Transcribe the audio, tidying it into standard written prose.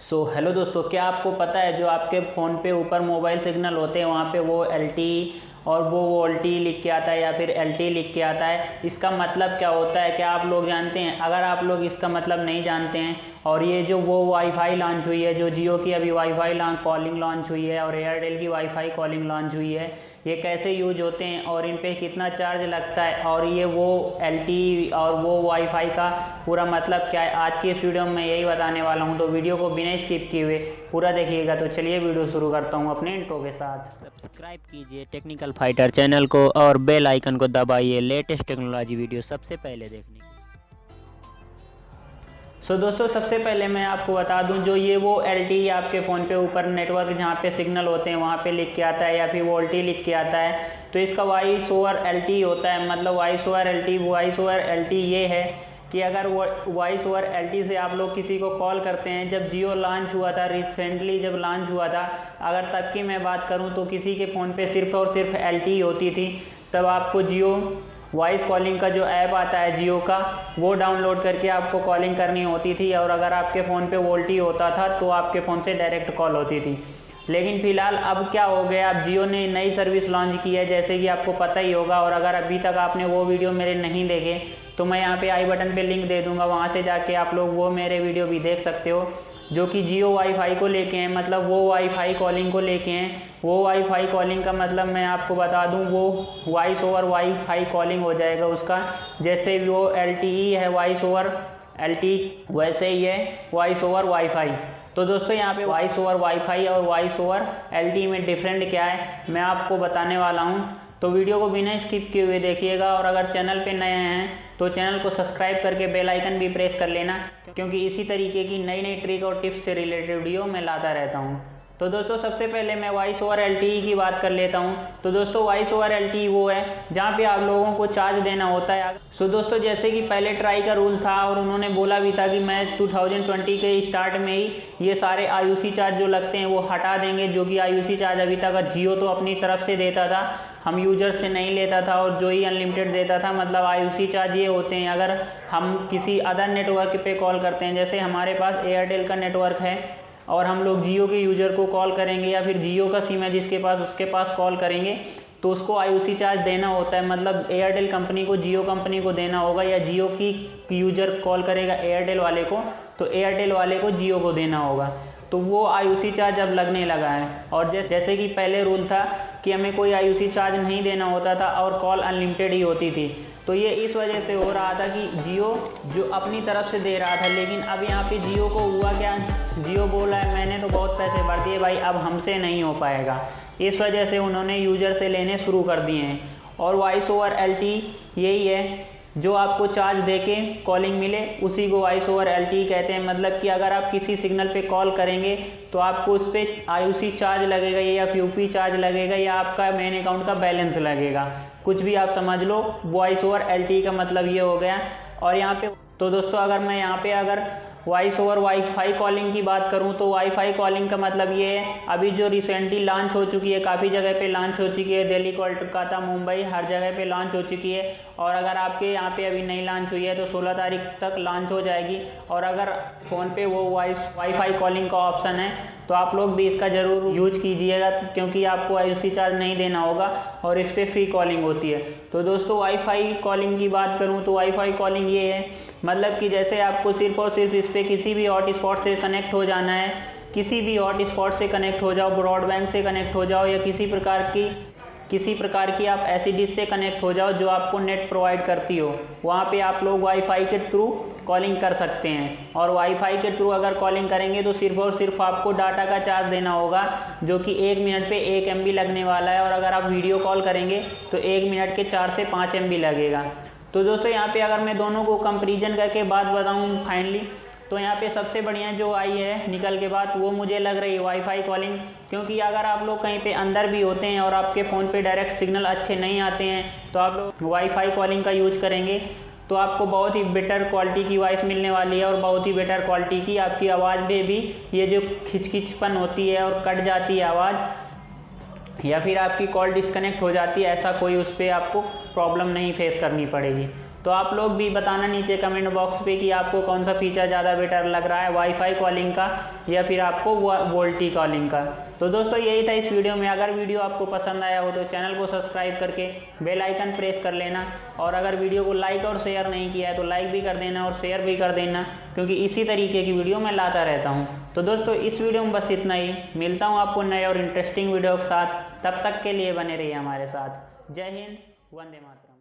Hello दोस्तों, क्या आपको पता है जो आपके फ़ोन पे ऊपर मोबाइल सिग्नल होते हैं वहाँ पे वो LTE और वो वोल्टी लिख के आता है या फिर LTE लिख के आता है। इसका मतलब क्या होता है, क्या आप लोग जानते हैं? अगर आप लोग इसका मतलब नहीं जानते हैं और ये जो वो वाईफाई लॉन्च हुई है, जो जियो की अभी वाईफाई कॉलिंग लॉन्च हुई है और एयरटेल की वाईफाई कॉलिंग लॉन्च हुई है, ये कैसे यूज होते हैं और इन पे कितना चार्ज लगता है और ये वो LTE और वो वाईफाई का पूरा मतलब क्या है, आज की इस वीडियो में मैं यही बताने वाला हूँ। तो वीडियो को बिना स्किप किए हुए पूरा देखिएगा। तो चलिए वीडियो शुरू करता हूँ अपने इंट्रो के साथ। सब्सक्राइब कीजिए टेक्निकल फाइटर चैनल को और बेल आइकन को दबाइए लेटेस्ट टेक्नोलॉजी वीडियो सबसे पहले देखने के। दोस्तों, सबसे पहले मैं आपको बता दूं, जो ये वो LTE आपके फ़ोन पे ऊपर नेटवर्क जहाँ पे सिग्नल होते हैं वहाँ पे लिख के आता है या फिर वोल्टी लिख के आता है, तो इसका वॉइस ओवर LTE होता है। मतलब वॉइस ओवर LTE ये है कि अगर वॉइस ओवर LTE से आप लोग किसी को कॉल करते हैं, जब जियो लॉन्च हुआ था, रिसेंटली जब लॉन्च हुआ था, अगर तब की मैं बात करूं तो किसी के फ़ोन पे सिर्फ और सिर्फ LTE होती थी। तब आपको जियो वॉइस कॉलिंग का जो ऐप आता है जियो का, वो डाउनलोड करके आपको कॉलिंग करनी होती थी और अगर आपके फ़ोन पे वोल्टी होता था तो आपके फ़ोन से डायरेक्ट कॉल होती थी। लेकिन फ़िलहाल अब क्या हो गया, अब जियो ने नई सर्विस लॉन्च की है, जैसे कि आपको पता ही होगा। और अगर अभी तक आपने वो वीडियो मेरे नहीं देखे तो मैं यहाँ पे आई बटन पे लिंक दे दूँगा, वहाँ से जाके आप लोग वो मेरे वीडियो भी देख सकते हो, जो कि जियो वाईफाई को लेके हैं। मतलब वो वाईफाई कॉलिंग को लेके हैं। वो वाईफाई कॉलिंग का मतलब मैं आपको बता दूं, वो वॉइस ओवर वाईफाई कॉलिंग हो जाएगा उसका। जैसे वो LTE है वॉइस ओवर LTE, वैसे ही है वॉइस ओवर वाईफाई। तो दोस्तों, यहाँ पे वॉइस ओवर वाईफाई और वॉइस ओवर LTE में डिफरेंट क्या है मैं आपको बताने वाला हूँ। तो वीडियो को बिना स्किप किए हुए देखिएगा और अगर चैनल पे नए हैं तो चैनल को सब्सक्राइब करके बेल आइकन भी प्रेस कर लेना, क्योंकि इसी तरीके की नई नई ट्रिक और टिप्स से रिलेटेड वीडियो मैं लाता रहता हूँ। तो दोस्तों, सबसे पहले मैं वॉइस ओवर LTE की बात कर लेता हूँ। तो दोस्तों, वॉइस ओवर LTE वो है जहाँ पे आप लोगों को चार्ज देना होता है। दोस्तों, जैसे कि पहले ट्राई का रूल था और उन्होंने बोला भी था कि मैं 2020 के स्टार्ट में ही ये सारे IUC चार्ज जो लगते हैं वो हटा देंगे, जो कि IUC चार्ज अभी तक जियो तो अपनी तरफ से देता था, हम यूजर से नहीं लेता था, और जो ही अनलिमिटेड देता था। मतलब IUC चार्ज ये होते हैं, अगर हम किसी अदर नेटवर्क पे कॉल करते हैं, जैसे हमारे पास एयरटेल का नेटवर्क है और हम लोग जियो के यूज़र को कॉल करेंगे या फिर जियो का सिम है जिसके पास, उसके पास कॉल करेंगे तो उसको IUC चार्ज देना होता है। मतलब एयरटेल कंपनी को जियो कंपनी को देना होगा, या जियो की यूज़र कॉल करेगा एयरटेल वाले को तो एयरटेल वाले को जियो को देना होगा। तो वो IUC चार्ज अब लगने लगा है। और जैसे कि पहले रूल था कि हमें कोई IUC चार्ज नहीं देना होता था और कॉल अनलिमिटेड ही होती थी। तो ये इस वजह से हो रहा था कि जियो जो अपनी तरफ से दे रहा था, लेकिन अब यहाँ पे जियो को हुआ क्या, जियो बोला है मैंने तो बहुत पैसे भर दिए भाई, अब हमसे नहीं हो पाएगा। इस वजह से उन्होंने यूज़र से लेने शुरू कर दिए हैं। और वॉइस ओवर LTE यही है, जो आपको चार्ज देके कॉलिंग मिले उसी को वॉइस ओवर LTE कहते हैं। मतलब कि अगर आप किसी सिग्नल पे कॉल करेंगे तो आपको उस पर IUC चार्ज लगेगा या FUP चार्ज लगेगा या आपका मेन अकाउंट का बैलेंस लगेगा, कुछ भी आप समझ लो। वॉइस ओवर LTE का मतलब ये हो गया। और यहाँ पे तो दोस्तों, अगर मैं यहाँ पे अगर वॉइस ओवर वाईफाई कॉलिंग की बात करूं तो वाईफाई कॉलिंग का मतलब ये है, अभी जो रिसेंटली लॉन्च हो चुकी है, काफ़ी जगह पे लॉन्च हो चुकी है, दिल्ली, कोलकाता, मुंबई, हर जगह पे लॉन्च हो चुकी है। और अगर आपके यहाँ पे अभी नहीं लॉन्च हुई है तो 16 तारीख तक लॉन्च हो जाएगी। और अगर फ़ोन पे वो वाईफाई कॉलिंग का ऑप्शन है तो आप लोग भी इसका ज़रूर यूज कीजिएगा, क्योंकि आपको IUC चार्ज नहीं देना होगा और इस पर फ्री कॉलिंग होती है। तो दोस्तों, वाईफाई कॉलिंग की बात करूं तो वाईफाई कॉलिंग ये है, मतलब कि जैसे आपको सिर्फ और सिर्फ इस पर किसी भी हॉटस्पॉट से कनेक्ट हो जाना है, किसी भी हॉटस्पॉट से कनेक्ट हो जाओ, ब्रॉडबैंड से कनेक्ट हो जाओ या किसी प्रकार की आप ऐसी डिश से कनेक्ट हो जाओ जो आपको नेट प्रोवाइड करती हो, वहाँ पे आप लोग वाईफाई के थ्रू कॉलिंग कर सकते हैं। और वाईफाई के थ्रू अगर कॉलिंग करेंगे तो सिर्फ और सिर्फ आपको डाटा का चार्ज देना होगा, जो कि 1 मिनट पे 1 MB लगने वाला है। और अगर आप वीडियो कॉल करेंगे तो 1 मिनट के 4 से 5 MB लगेगा। तो दोस्तों, यहाँ पे अगर मैं दोनों को कंपेरिजन करके बात बताऊँ फाइनली, तो यहाँ पे सबसे बढ़िया जो आई है निकल के बाद वो मुझे लग रही है वाईफाई कॉलिंग। क्योंकि अगर आप लोग कहीं पे अंदर भी होते हैं और आपके फ़ोन पे डायरेक्ट सिग्नल अच्छे नहीं आते हैं तो आप लोग वाईफाई कॉलिंग का यूज करेंगे तो आपको बहुत ही बेटर क्वालिटी की वॉइस मिलने वाली है और बहुत ही बेटर क्वालिटी की आपकी आवाज़ में भी ये जो खिचखिचपन होती है और कट जाती है आवाज़ या फिर आपकी कॉल डिस्कनेक्ट हो जाती है, ऐसा कोई उस पर आपको प्रॉब्लम नहीं फेस करनी पड़ेगी। तो आप लोग भी बताना नीचे कमेंट बॉक्स पे कि आपको कौन सा फीचर ज़्यादा बेटर लग रहा है, वाईफाई कॉलिंग का या फिर आपको वोल्टी कॉलिंग का। तो दोस्तों यही था इस वीडियो में। अगर वीडियो आपको पसंद आया हो तो चैनल को सब्सक्राइब करके बेल आइकन प्रेस कर लेना, और अगर वीडियो को लाइक और शेयर नहीं किया है तो लाइक भी कर देना और शेयर भी कर देना, क्योंकि इसी तरीके की वीडियो मैं लाता रहता हूँ। तो दोस्तों इस वीडियो में बस इतना ही। मिलता हूँ आपको नए और इंटरेस्टिंग वीडियो के साथ। तब तक के लिए बने रहिए हमारे साथ। जय हिंद, वंदे मातरम।